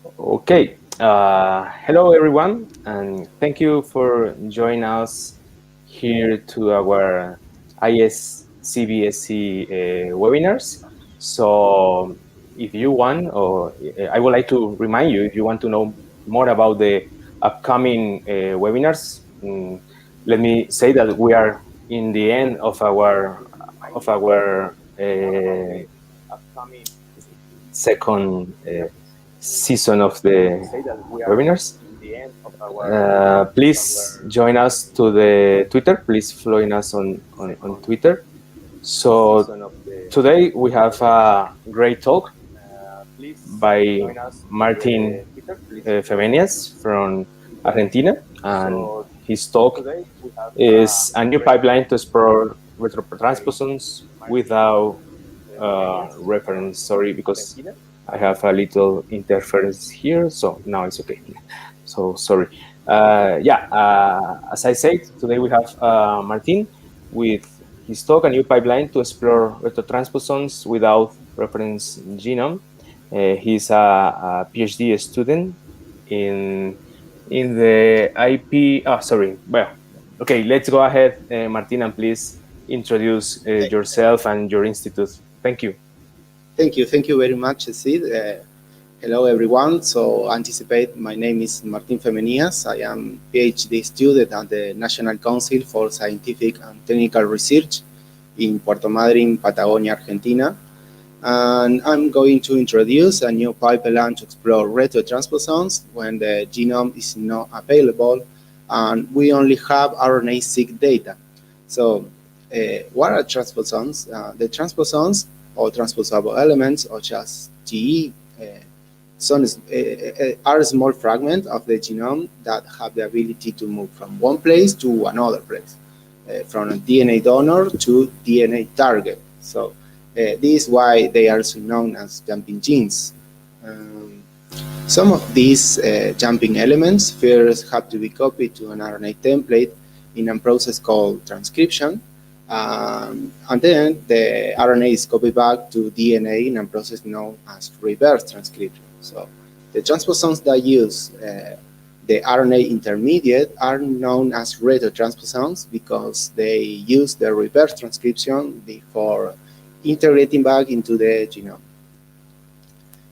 Okay, hello everyone, and thank you for joining us here to our ISCB-SC webinars. So, if you want, or I would like to remind you, if you want to know more about the upcoming webinars, let me say that we are in the end of our second season of the webinars. Please join us to the Twitter. Please join us on Twitter. So today we have a great talk by Martin Femenias from Argentina, and his talk is a new pipeline to explore retrotransposons without reference. Sorry, because I have a little interference here, so now it's okay. So sorry. As I said, today we have Martin with his talk, a new pipeline to explore retrotransposons without reference genome. He's a PhD student in the IP. Oh, sorry. Well, okay. Let's go ahead, Martin, and please introduce yourself and your institute. Thank you. Thank you very much, Sid. Hello, everyone. So, anticipate, my name is Martin Femenias. I am PhD student at the National Council for Scientific and Technical Research in Puerto Madryn, Patagonia, Argentina. And I'm going to introduce a new pipeline to explore retrotransposons when the genome is not available and we only have RNA-seq data. So, what are transposons? The transposons or transposable elements, or just TE, are small fragments of the genome that have the ability to move from one place to another place, from a DNA donor to DNA target. So this is why they are also known as jumping genes. Some of these jumping elements first have to be copied to an RNA template in a process called transcription. And then the RNA is copied back to DNA in a process known as reverse transcription. So the transposons that use the RNA intermediate are known as retrotransposons because they use the reverse transcription before integrating back into the genome.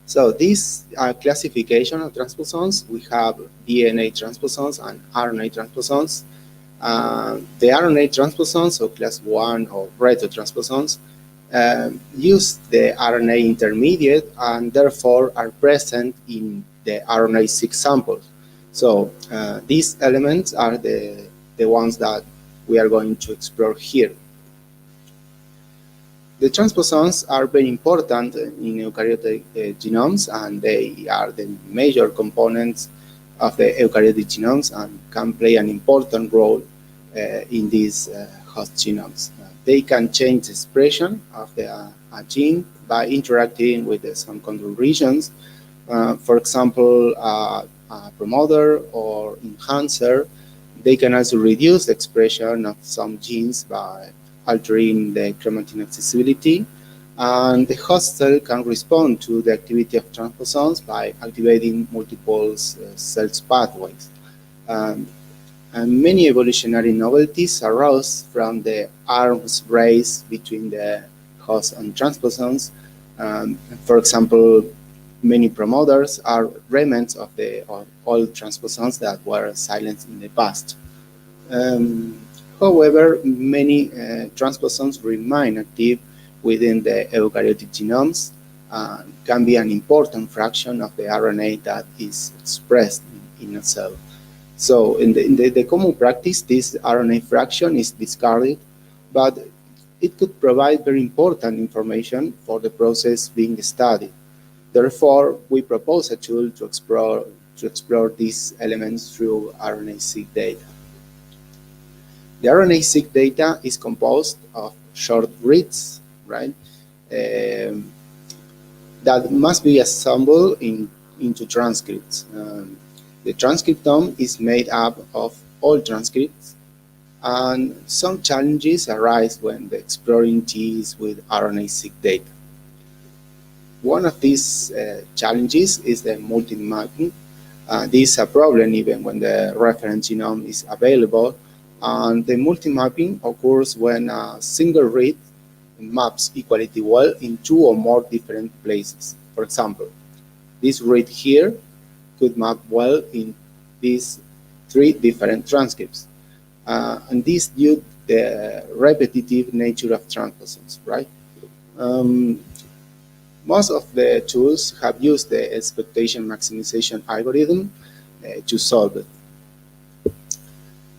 So this classification of transposons, we have DNA transposons and RNA transposons. The RNA transposons, or class 1 or retrotransposons, use the RNA intermediate and therefore are present in the RNA-seq samples. So these elements are the ones that we are going to explore here. The transposons are very important in eukaryotic genomes, and they are the major components of the eukaryotic genomes and can play an important role in these host genomes. They can change the expression of the gene by interacting with some control regions. For example, a promoter or enhancer. They can also reduce the expression of some genes by altering the chromatin accessibility, and the host cell can respond to the activity of transposons by activating multiple cells pathways. And many evolutionary novelties arose from the arms race between the host and transposons. For example, many promoters are remnants of the old transposons that were silenced in the past. However, many transposons remain active within the eukaryotic genomes and can be an important fraction of the RNA that is expressed in a cell. So in the common practice, this RNA fraction is discarded, but it could provide very important information for the process being studied. Therefore, we propose a tool to explore these elements through RNA-seq data. The RNA-seq data is composed of short reads, right? That must be assembled into transcripts. The transcriptome is made up of all transcripts, and some challenges arise when exploring TEs with RNA-seq data. One of these challenges is the multimapping. This is a problem even when the reference genome is available, and the multimapping occurs when a single read maps equally well in two or more different places. For example, this read here could map well in these three different transcripts. And this due to the repetitive nature of transposons, right? Most of the tools have used the expectation maximization algorithm to solve it.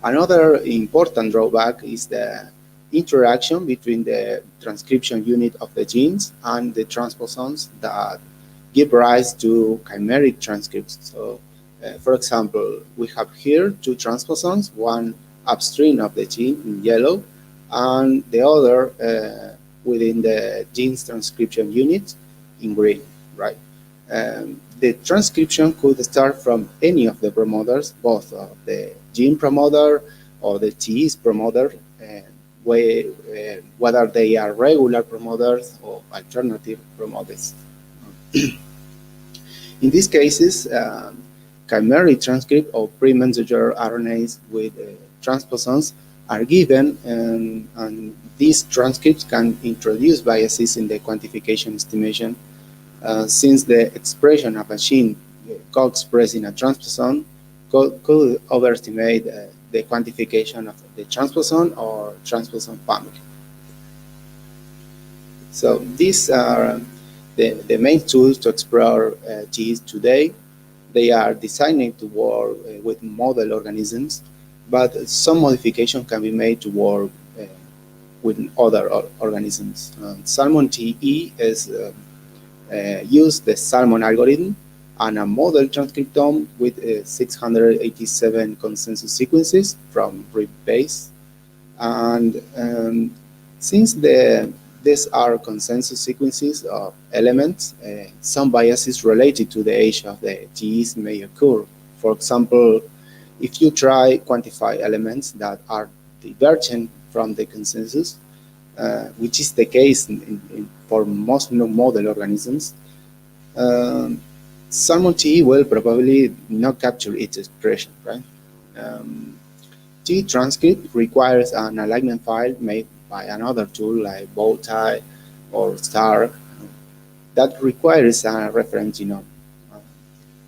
Another important drawback is the interaction between the transcription unit of the genes and the transposons that give rise to chimeric transcripts. So, for example, we have here two transposons, one upstream of the gene in yellow, and the other within the gene's transcription unit in green, right? The transcription could start from any of the promoters, both of the gene promoter or the TEs promoter, whether they are regular promoters or alternative promoters. In these cases, chimeric transcript or pre-messenger RNAs with transposons are given, and these transcripts can introduce biases in the quantification estimation, since the expression of a gene co-expressed in a transposon could overestimate the quantification of the transposon or transposon family. So these are the main tools to explore GEs today. They are designed to work with model organisms, but some modification can be made to work with other organisms. SalmonTE is use the Salmon algorithm and a model transcriptome with 687 consensus sequences from RIP base. And since these are consensus sequences of elements, some biases related to the age of the GEs may occur. For example, if you try quantify elements that are divergent from the consensus, which is the case for most model organisms, SalmonTE will probably not capture its expression, right? T transcript requires an alignment file made by another tool like Bowtie or Star that requires a reference genome.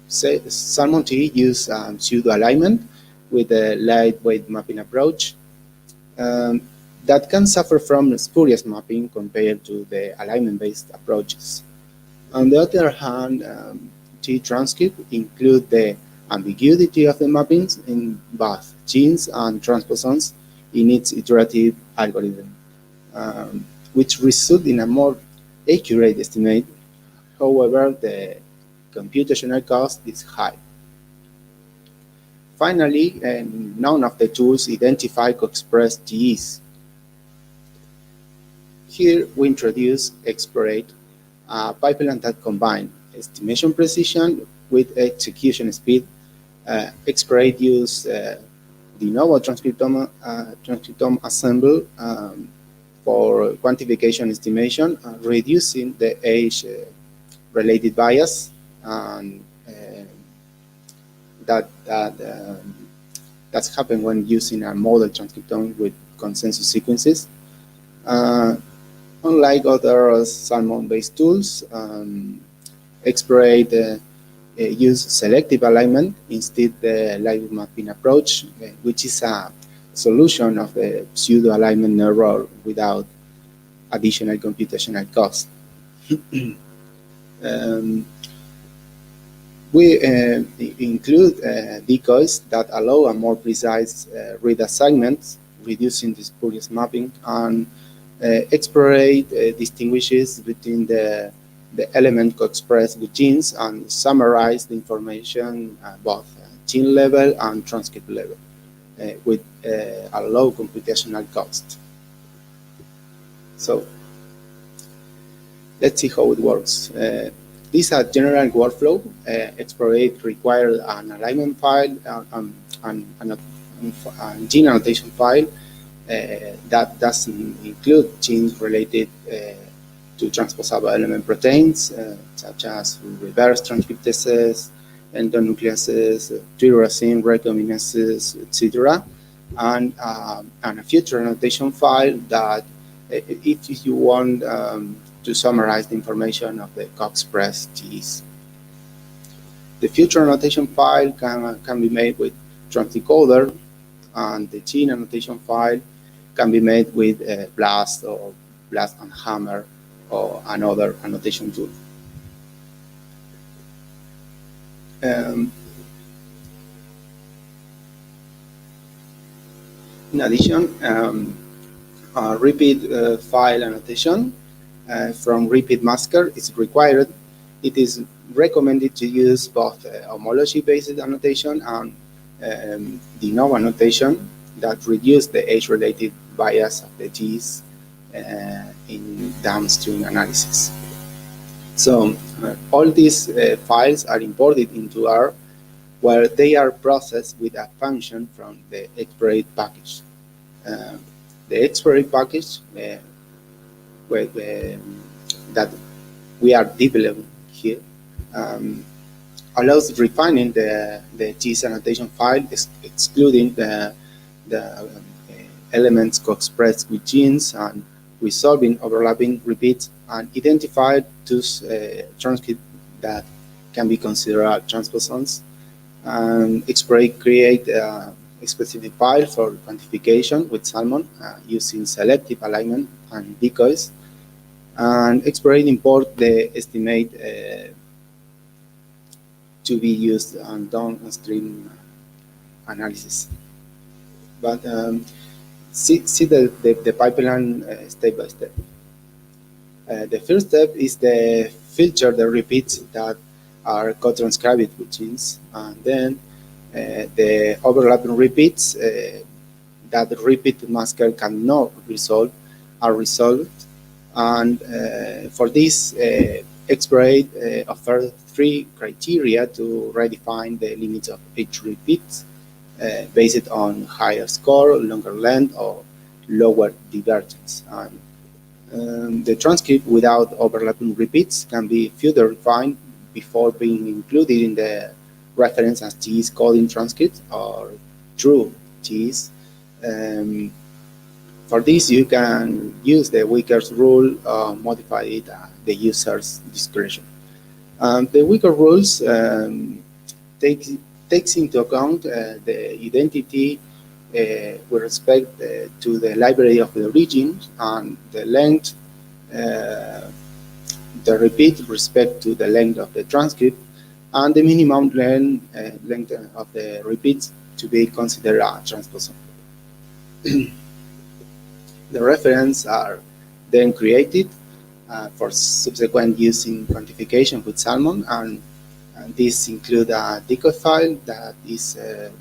SalmonTE uses pseudo alignment with a lightweight mapping approach that can suffer from spurious mapping compared to the alignment-based approaches. On the other hand, T-transcript include the ambiguity of the mappings in both genes and transposons in its iterative algorithm, which result in a more accurate estimate. However, the computational cost is high. Finally, none of the tools identify co-expressed GEs. Here we introduce Xplorate, a pipeline that combines estimation precision with execution speed. Xplorate uses de novo transcriptome assemble for quantification estimation, reducing the age-related bias, and that's happened when using a model transcriptome with consensus sequences. Unlike other Salmon-based tools, Xplorate use selective alignment instead the live mapping approach, which is a solution of the pseudo alignment error without additional computational cost. We include decoys that allow a more precise read assignment, reducing the spurious mapping, and Xplorate distinguishes between the element co-expressed with genes and summarize the information both gene level and transcript level with a low computational cost. So let's see how it works. This is a general workflow. Xplorate requires an alignment file and a gene annotation file that doesn't include genes-related to transposable element proteins, such as reverse transcriptases, endonucleases, tyrosine recombinases, etc. And a future annotation file that, if you want to summarize the information of the co-expressed TEs. The future annotation file can be made with transdecoder, and the gene annotation file can be made with BLAST or BLAST and Hammer or another annotation tool. In addition, repeat file annotation from repeat masker is required. It is recommended to use both homology-based annotation and de novo annotation that reduce the age-related bias of the TEs in downstream analysis. So all these files are imported into R, where they are processed with a function from the exploit package. The exploit package that we are developing here allows refining the TEs annotation file, excluding the elements co-expressed with genes, and resolving overlapping repeats, and identify those transcripts that can be considered transposons, and create a specific file for quantification with Salmon using selective alignment and decoys, and import the estimate to be used on downstream analysis. But see the pipeline step by step. The first step is to filter the repeats that are co-transcribed with genes, and then the overlapping repeats that the repeat masker cannot resolve are resolved. And for this, exploit offers 3 criteria to redefine the limits of each repeat based on higher score, longer length, or lower divergence. And the transcript without overlapping repeats can be further refined before being included in the reference as TEs coding transcript or true TEs. For this, you can use the Wicker's rule, modify it at the user's discretion. The Wicker rules takes into account the identity with respect to the library of the origin, and the length, the repeat with respect to the length of the transcript, and the minimum length of the repeats to be considered a transposon. The references are then created for subsequent use in quantification with Salmon, and this includes a decoy file that is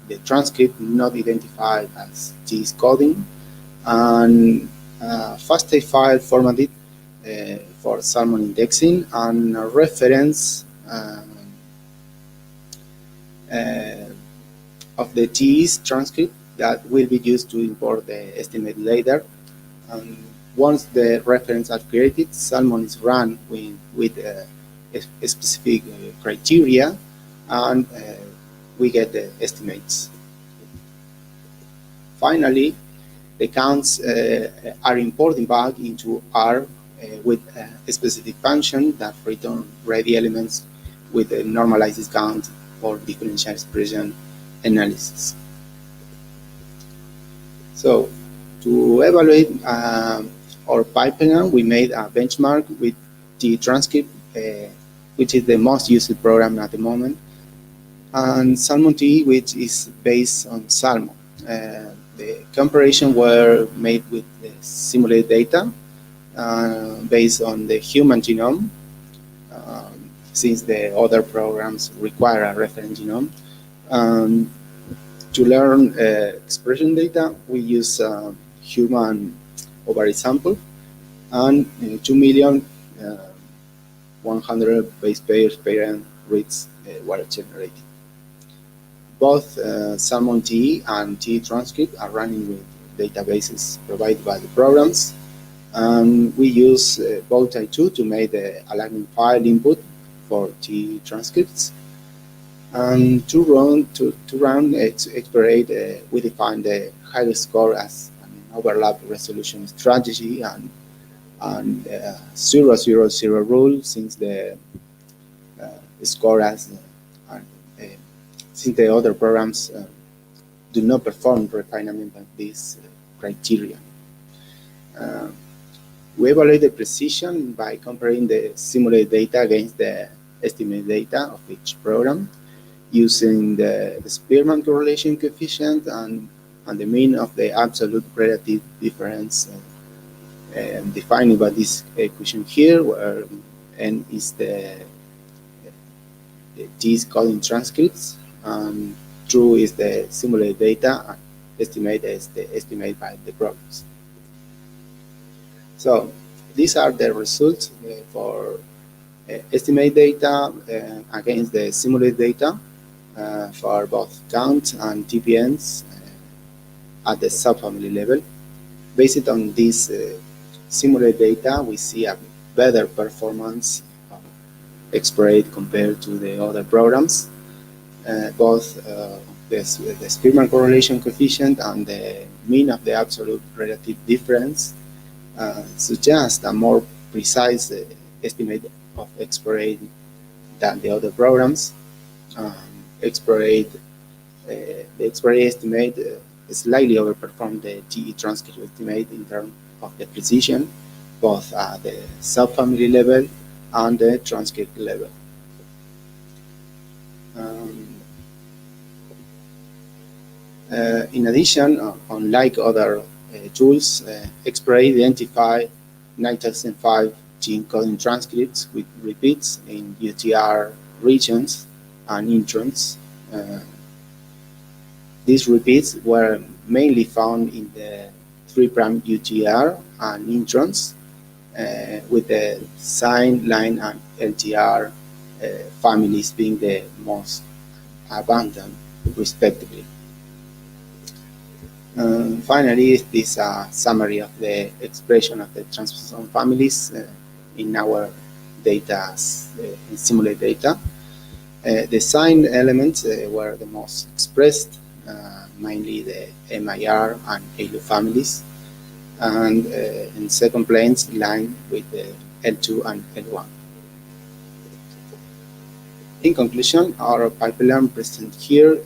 the transcript not identified as TEs coding, and a FASTA file formatted for Salmon indexing, and a reference of the TEs transcript that will be used to import the estimate later. And once the references are created, Salmon is run with a specific criteria, and we get the estimates. Finally, the counts are imported back into R with a specific function that returns ready elements with a normalized count for differential expression analysis. So, to evaluate our pipeline, we made a benchmark with the transcript, which is the most used program at the moment, and SalmonTE, which is based on Salmon. The comparison were made with the simulated data based on the human genome, since the other programs require a reference genome. To learn expression data, we use human ovary sample, and 2,100,000 base pairs parent reads were generated. Both SalmonTE and TE transcript are running with databases provided by the programs, And we use Multimapping to make the alignment file input for TE transcripts. And to run Exploit, we define the high score as an overlap resolution strategy and 0-0-0 rule, since the score as since the other programs do not perform refinement of this criteria. We evaluate the precision by comparing the simulated data against the estimated data of each program, using the Spearman correlation coefficient and the mean of the absolute relative difference, defined by this equation here, where n is the T's coding transcripts, and true is the simulated data, and estimate is the estimate by the programs. So these are the results for estimate data against the simulated data for both count and TPNs at the subfamily level. Based on this simulated data, we see a better performance of Exploit compared to the other programs. Both the Spearman correlation coefficient and the mean of the absolute relative difference suggest a more precise estimate of Exploit than the other programs. The Exploit estimate slightly overperformed the TE transcript estimate in terms of the precision, both at the subfamily level and the transcript level. In addition, unlike other tools, Exploit identify 9005 gene coding transcripts with repeats in UTR regions and introns. These repeats were mainly found in the 3' UTR and introns, with the sign, line, and LTR families being the most abundant, respectively. Finally, this is a summary of the expression of the transposon families in our data, in simulated data. The sign elements were the most expressed, mainly the MIR and ALU families, and in second planes, line with the L2 and L1. In conclusion, our pipeline present here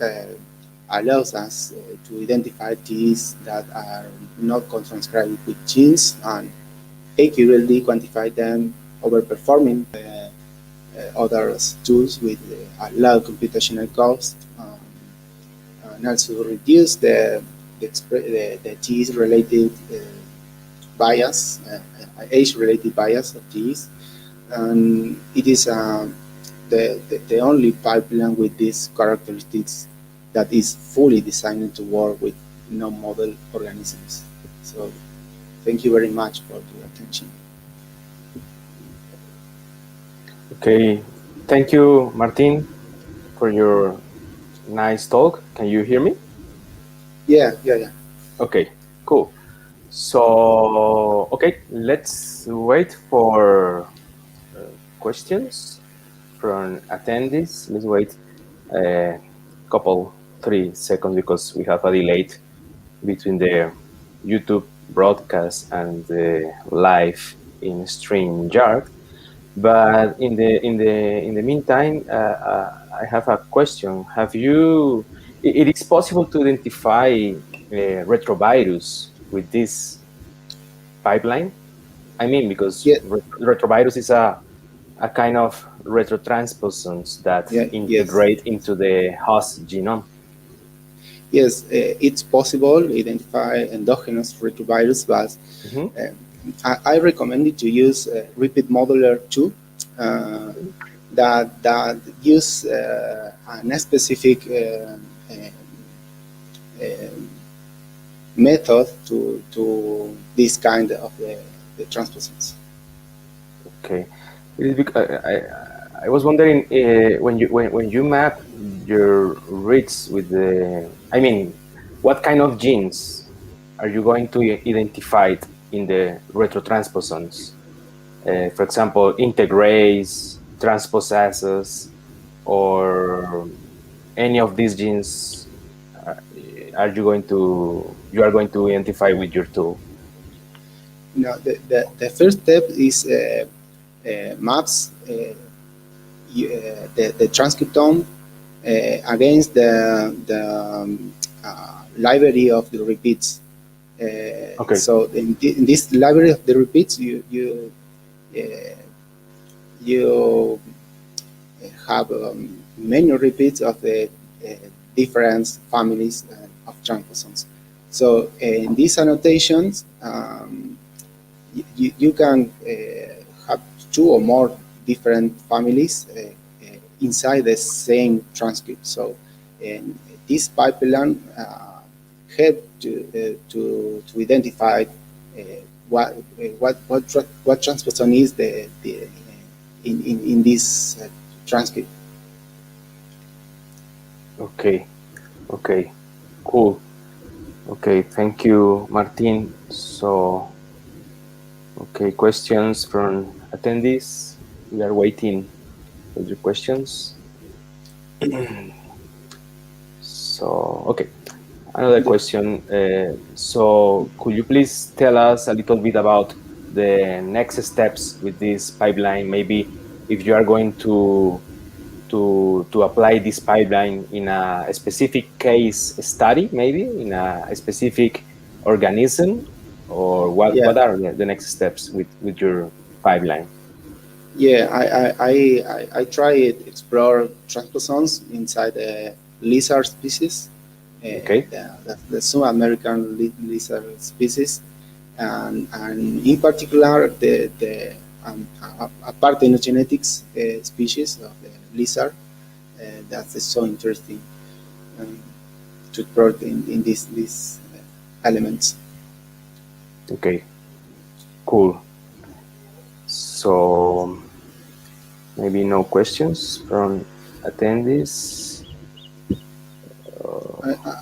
allows us to identify TEs that are not co-transcribed with genes and accurately quantify them, overperforming other tools with a low computational cost, and also reduce the TEs related bias, age-related bias of TEs. And it is the only pipeline with these characteristics that is fully designed to work with non-model organisms. So thank you very much for your attention. Okay, thank you, Martin, for your nice talk. Can you hear me? Yeah. Okay, cool. So, okay, let's wait for questions from attendees. Let's wait a couple, 3 seconds, because we have a delay between the YouTube broadcast and the live in StreamYard. But in the meantime, I have a question. Have you? It is possible to identify retrovirus with this pipeline? I mean, because retrovirus is a kind of retrotransposons that integrate into the host genome. Yes, it's possible to identify endogenous retrovirus, but I recommend it to use Repeat Modeler 2 that use a specific method to this kind of the transposons. Okay, I was wondering when you map your reads with the, I mean, what kind of genes are you going to identify in the retrotransposons. For example, integrase, transposases, or any of these genes you are going to identify with your tool? No, the first step is maps the transcriptome against the library of the repeats. Okay. So in this library of the repeats, you have many repeats of the different families of transposons. So in these annotations, you can have two or more different families inside the same transcript. So this pipeline help to identify what transposon is in this transcript. Okay, cool. Okay, thank you, Martin. So, okay, questions from attendees. We are waiting for your questions. So, okay, another question. So, could you please tell us a little bit about the next steps with this pipeline? Maybe if you are going to apply this pipeline in a specific case study, maybe in a specific organism, or what are the next steps with your pipeline? Yeah, I tried explore transposons inside the lizard species, Okay. the South American lizard species, and in particular the parthenogenetics species of the lizard. That's so interesting to explore in these elements. Okay, cool. So maybe no questions from attendees.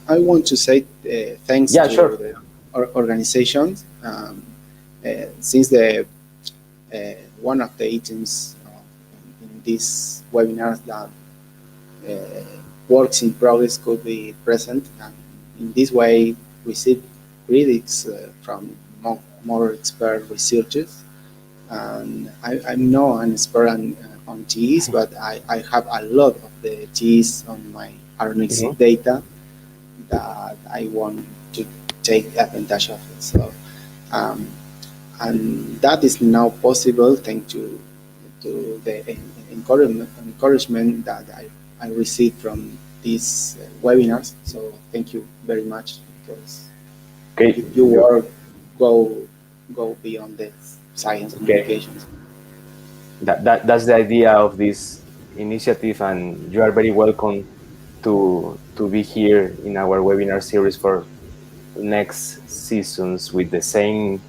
I want to say thanks to sure. the organizations. Since the one of the items in this webinar that works in progress could be present, and in this way receive critics from more expert researchers. And I'm not an expert on TEs, but I have a lot of the TEs on my RNA data that I want to take advantage of it. So, and that is now possible thanks to the encouragement that I received from these webinars. So thank you very much, because your work go beyond the science communications. That's the idea of this initiative, and you are very welcome to be here in our webinar series for next seasons with the same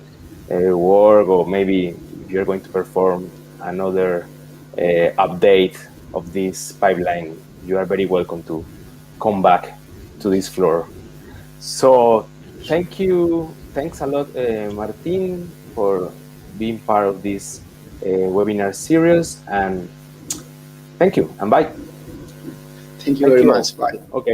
work, or maybe if you're going to perform another update of this pipeline, you are very welcome to come back to this floor. So thanks a lot, Martin, for being part of this webinar series, and thank you, and bye. Thank you very much. Bye. Okay.